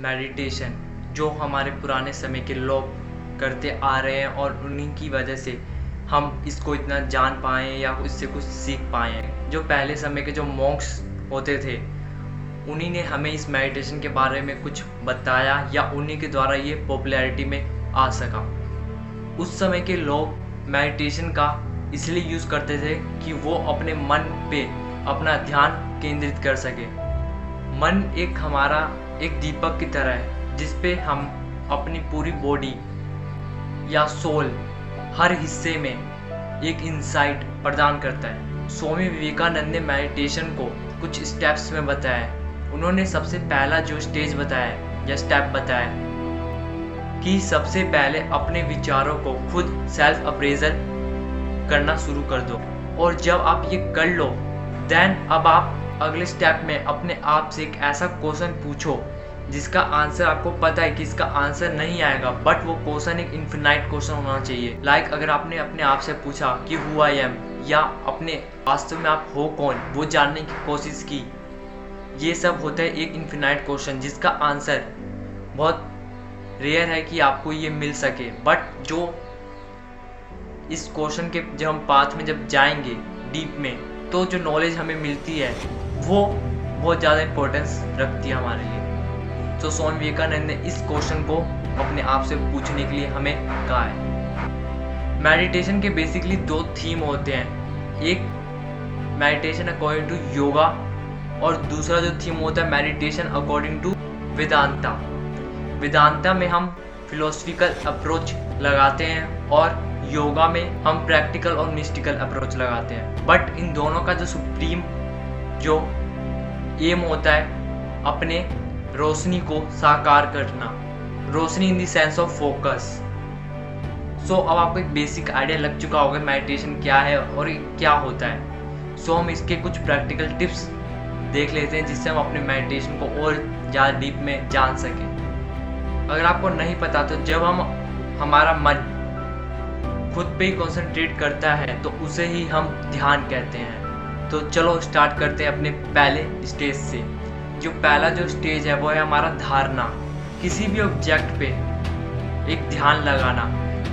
Meditation जो हमारे पुराने समय के लोग करते आ रहे हैं और उन्हीं की वजह से हम इसको इतना जान पाए या इससे कुछ सीख पाए हैं। जो पहले समय के जो मॉन्क्स होते थे उन्हीं ने हमें इस मेडिटेशन के बारे में कुछ बताया या उन्हीं के द्वारा ये पॉपुलैरिटी में आ सका। उस समय के लोग मेडिटेशन का इसलिए यूज़ करते थे कि वो अपने मन पे अपना ध्यान केंद्रित कर सके। मन एक हमारा एक दीपक की तरह है जिस पे हम अपनी पूरी बॉडी या सोल हर हिस्से में एक इंसाइट प्रदान करता है। स्वामी विवेकानंद ने मेडिटेशन को कुछ स्टेप्स में बताया। उन्होंने सबसे पहला जो स्टेज बताया या स्टेप बताया कि सबसे पहले अपने विचारों को खुद सेल्फ अप्रेजल करना शुरू कर दो, और जब आप ये कर लो देन अब आप अगले स्टेप में अपने आप से एक ऐसा क्वेश्चन पूछो जिसका आंसर आपको पता है कि इसका आंसर नहीं आएगा, बट वो क्वेश्चन एक इन्फिनाइट क्वेश्चन होना चाहिए। लाइक अगर आपने अपने आप से पूछा कि हु आई एम या अपने वास्तव में आप हो कौन, वो जानने की कोशिश की, ये सब होता है एक इन्फिनाइट क्वेश्चन जिसका आंसर बहुत रेयर है कि आपको ये मिल सके। बट जो इस क्वेश्चन के जब हम पाथ में जब जाएंगे डीप में, तो जो नॉलेज हमें मिलती है वो बहुत ज़्यादा इम्पोर्टेंस रखती है हमारे लिए। तो स्वामी विवेकानंद ने इस क्वेश्चन को अपने आप से पूछने के लिए हमें कहा है। मेडिटेशन के बेसिकली दो थीम होते हैं, एक मेडिटेशन अकॉर्डिंग टू योगा और दूसरा जो थीम होता है meditation according to Vedanta. Vedanta में हम फिलोसफिकल अप्रोच लगाते हैं और योगा में हम प्रैक्टिकल और मिस्टिकल अप्रोच लगाते हैं। बट इन दोनों का जो सुप्रीम जो एम होता है अपने रोशनी को साकार करना, रोशनी in the sense of focus. So अब आपको एक बेसिक आइडिया लग चुका होगा मेडिटेशन क्या है और क्या होता है। सो हम इसके कुछ प्रैक्टिकल टिप्स देख लेते हैं जिससे हम अपने मेडिटेशन को और ज़्यादा डीप में जान सकें। अगर आपको नहीं पता तो जब हम हमारा मन खुद पे ही कॉन्सेंट्रेट करता है तो उसे ही हम ध्यान कहते हैं। तो चलो स्टार्ट करते हैं अपने पहले स्टेज से। जो पहला जो स्टेज है वो है हमारा धारणा, किसी भी ऑब्जेक्ट पे एक ध्यान लगाना।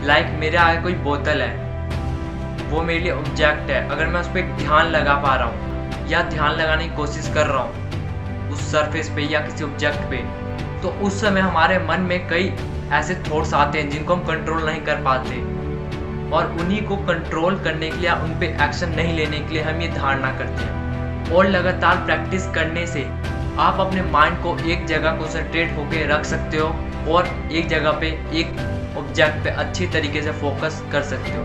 लाइक मेरे आगे कोई बोतल है, वो मेरे लिए ऑब्जेक्ट है। अगर मैं उस पर ध्यान लगा पा रहा हूँ या ध्यान लगाने की कोशिश कर रहा हूँ उस सरफेस पे या किसी ऑब्जेक्ट पे, तो उस समय हमारे मन में कई ऐसे थॉट्स आते हैं जिनको हम कंट्रोल नहीं कर पाते, और उन्हीं को कंट्रोल करने के लिए, उन पे एक्शन नहीं लेने के लिए हम ये धारणा करते हैं। और लगातार प्रैक्टिस करने से आप अपने माइंड को एक जगह कंसंट्रेट होकर रख सकते हो और एक जगह पे एक ऑब्जेक्ट पे अच्छी तरीके से फोकस कर सकते हो।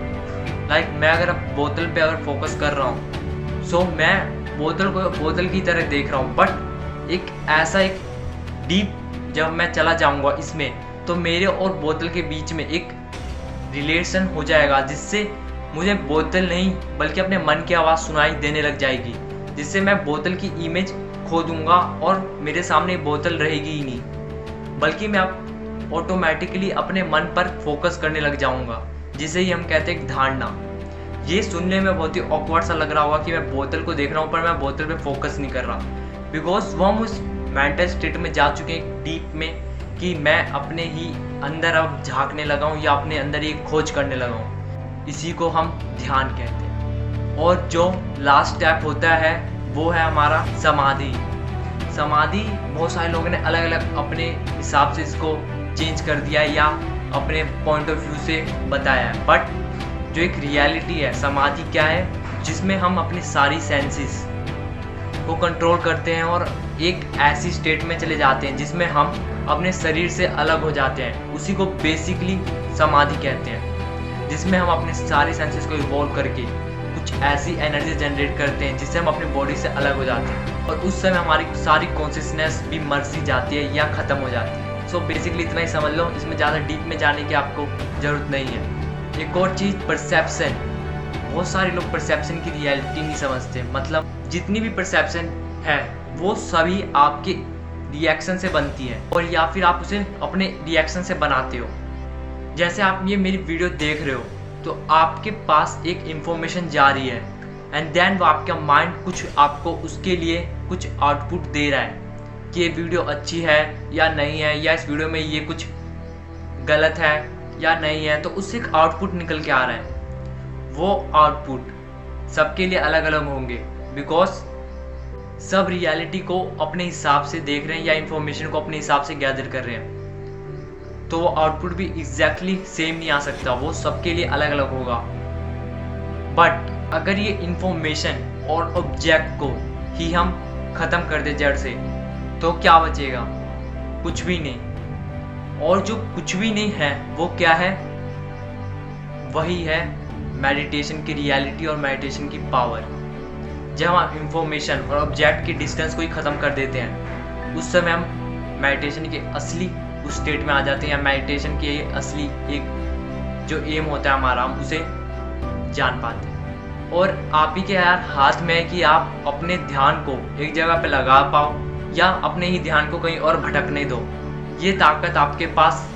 लाइक मैं अगर अब बोतल पे अगर फोकस कर रहा हूँ, सो मैं बोतल को बोतल की तरह देख रहा हूँ, बट एक ऐसा एक डीप जब मैं चला जाऊँगा इसमें, तो मेरे और बोतल के बीच में एक रिलेशन हो जाएगा जिससे मुझे बोतल नहीं बल्कि अपने मन की आवाज़ सुनाई देने लग जाएगी, जिससे मैं बोतल की इमेज खो दूंगा और मेरे सामने बोतल रहेगी ही नहीं, बल्कि मैं अब ऑटोमेटिकली अपने मन पर फोकस करने लग जाऊंगा, जिसे ही हम कहते हैं धारणा। ये सुनने में बहुत ही ऑकवर्ड सा लग रहा होगा कि मैं बोतल को देख रहा हूँ पर मैं बोतल पे फोकस नहीं कर रहा, बिकॉज वो हम उस मेंटल स्टेट में जा चुके हैं डीप में कि मैं अपने ही अंदर अब झांकने लगा हूँ या अपने अंदर ही खोज करने लगा हूँ। इसी को हम ध्यान कहते हैं। और जो लास्ट स्टेप होता है वो है हमारा समाधि। समाधि बहुत सारे लोगों ने अलग अलग अपने हिसाब से इसको चेंज कर दिया है या अपने पॉइंट ऑफ व्यू से बताया है, बट जो एक रियलिटी है समाधि क्या है, जिसमें हम अपनी सारी सेंसेस को कंट्रोल करते हैं और एक ऐसी स्टेट में चले जाते हैं जिसमें हम अपने शरीर से अलग हो जाते हैं। उसी को बेसिकली समाधि कहते हैं, जिसमें हम अपने सारी सेंसेस को इवॉल्व करके कुछ ऐसी एनर्जी जनरेट करते हैं जिससे हम अपनी बॉडी से अलग हो जाते हैं, और उस समय हमारी सारी कॉन्शियसनेस भी मर सी जाती है या ख़त्म हो जाती है। सो बेसिकली इतना ही समझ लो, इसमें ज़्यादा डीप में जाने की आपको ज़रूरत नहीं है। एक और चीज़ परसेप्शन, बहुत सारे लोग परसेप्शन की रियलिटी नहीं समझते। मतलब जितनी भी परसेप्शन है वो सभी आपके रिएक्शन से बनती है, और या फिर आप उसे अपने रिएक्शन से बनाते हो। जैसे आप ये मेरी वीडियो देख रहे हो तो आपके पास एक इंफॉर्मेशन जा रही है एंड देन वो आपका माइंड कुछ आपको उसके लिए कुछ आउटपुट दे रहा है, कि ये वीडियो अच्छी है या नहीं है, या इस वीडियो में ये कुछ गलत है या नहीं है, तो उससे एक आउटपुट निकल के आ रहा है। वो आउटपुट सबके लिए अलग अलग होंगे, बिकॉज सब रियलिटी को अपने हिसाब से देख रहे हैं या इन्फॉर्मेशन को अपने हिसाब से गैदर कर रहे हैं। तो वो आउटपुट भी एग्जैक्टली सेम नहीं आ सकता, वो सबके लिए अलग अलग होगा। बट अगर ये इन्फॉर्मेशन और ऑब्जेक्ट को ही हम ख़त्म कर दे जड़ से, तो क्या बचेगा? कुछ भी नहीं। और जो कुछ भी नहीं है वो क्या है? वही है मेडिटेशन की रियलिटी और मेडिटेशन की पावर। जब हम इंफॉर्मेशन और ऑब्जेक्ट की डिस्टेंस को ही ख़त्म कर देते हैं, उस समय हम मेडिटेशन के असली उस स्टेट में आ जाते हैं, या मेडिटेशन की असली एक जो एम होता है हमारा, हम उसे जान पाते हैं। और आप ही के यार हाथ में है कि आप अपने ध्यान को एक जगह पे लगा पाओ या अपने ही ध्यान को कहीं और भटकने दो। ये ताकत आपके पास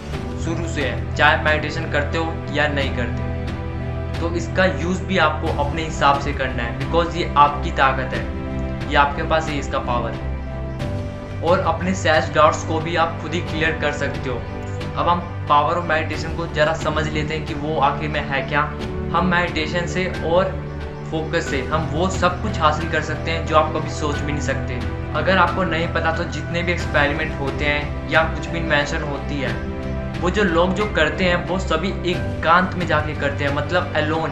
शुरू से है, चाहे मेडिटेशन करते हो या नहीं करते। तो इसका यूज़ भी आपको अपने हिसाब से करना है, बिकॉज ये आपकी ताकत है, ये आपके पास है इसका पावर। और अपने सेल्फ डाउट्स को भी आप खुद ही क्लियर कर सकते हो। अब हम पावर ऑफ मेडिटेशन को ज़रा समझ लेते हैं कि वो आखिर में है क्या। हम मेडिटेशन से और फोकस से हम वो सब कुछ हासिल कर सकते हैं जो आप कभी सोच भी नहीं सकते। अगर आपको नहीं पता तो जितने भी एक्सपेरिमेंट होते हैं या कुछ भी इन्वेंशन होती है, वो जो लोग जो करते हैं वो सभी एकांत में जाके करते हैं, मतलब अलोन,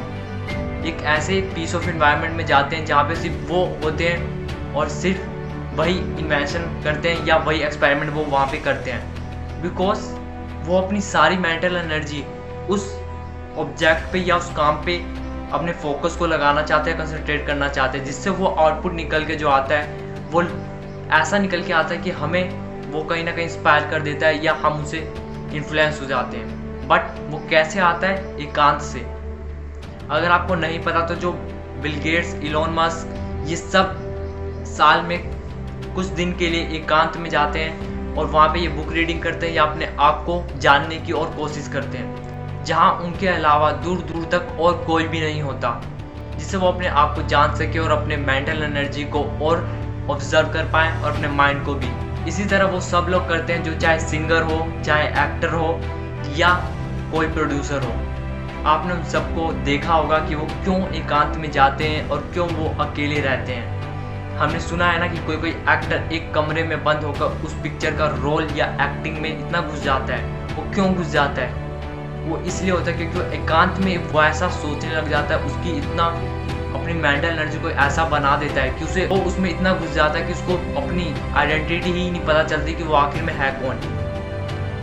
एक ऐसे पीस ऑफ एनवायरनमेंट में जाते हैं जहाँ पे सिर्फ वो होते हैं और सिर्फ वही इन्वेंशन करते हैं या वही एक्सपेरिमेंट वो वहाँ पे करते हैं। बिकॉज वो अपनी सारी मेंटल एनर्जी उस ऑब्जेक्ट पे या उस काम पे अपने फोकस को लगाना चाहते हैं, कंसंट्रेट करना चाहते हैं, जिससे वो आउटपुट निकल के जो आता है वो ऐसा निकल के आता है कि हमें वो कहीं ना कहीं इंस्पायर कर देता है या हम उसे इन्फ्लुएंस हो जाते हैं। बट वो कैसे आता है? एकांत से। अगर आपको नहीं पता तो जो बिल गेट्स, इलॉन मस्क, ये सब साल में कुछ दिन के लिए एकांत में जाते हैं और वहाँ पे ये बुक रीडिंग करते हैं या अपने आप को जानने की और कोशिश करते हैं, जहाँ उनके अलावा दूर दूर तक और कोई भी नहीं होता, जिससे वो अपने आप को जान सके और अपने मेंटल एनर्जी को और ऑब्जर्व कर पाएँ और अपने माइंड को भी। इसी तरह वो सब लोग करते हैं, जो चाहे सिंगर हो, चाहे एक्टर हो या कोई प्रोड्यूसर हो। आपने उन सबको देखा होगा कि वो क्यों एकांत में जाते हैं और क्यों वो अकेले रहते हैं। हमने सुना है ना कि कोई कोई एक्टर एक कमरे में बंद होकर उस पिक्चर का रोल या एक्टिंग में इतना घुस जाता है। वो क्यों घुस जाता है? वो इसलिए होता है क्योंकि वो एकांत में वो ऐसा सोचने लग जाता है, उसकी इतना अपनी मेंटल एनर्जी को ऐसा बना देता है कि उसे वो उसमें इतना घुस जाता है कि उसको अपनी आइडेंटिटी ही नहीं पता चलती कि वो आखिर में है कौन।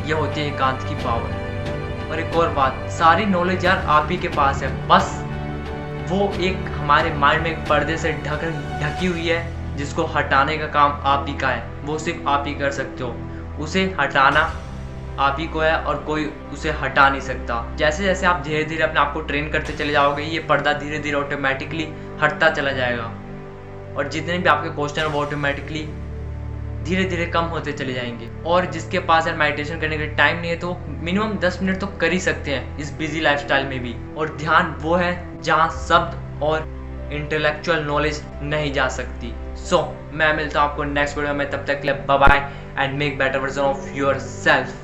ये होती है एकांत की पावर। और एक और बात, सारी नॉलेज यार आप ही के पास है, बस वो एक हमारे माइंड में एक पर्दे से ढकी हुई है, जिसको हटाने का काम आप ही का है। वो सिर्फ आप ही कर सकते हो। उसे हटाना आप ही को है और कोई उसे हटा नहीं सकता। जैसे जैसे आप धीरे धीरे अपने आप को ट्रेन करते चले जाओगे, ये पर्दा धीरे धीरे ऑटोमेटिकली हटता चला जाएगा और जितने भी आपके क्वेश्चन वो ऑटोमेटिकली धीरे धीरे कम होते चले जाएंगे। और जिसके पास यार मेडिटेशन करने के टाइम नहीं है तो मिनिमम 10 मिनट तो कर ही सकते हैं इस बिजी लाइफस्टाइल में भी। और ध्यान वो है जहाँ शब्द और इंटेलेक्चुअल नॉलेज नहीं जा सकती। सो मैं मिलता हूँ आपको नेक्स्ट वीडियो में, तब तक के लिए bye bye and make better version of your self.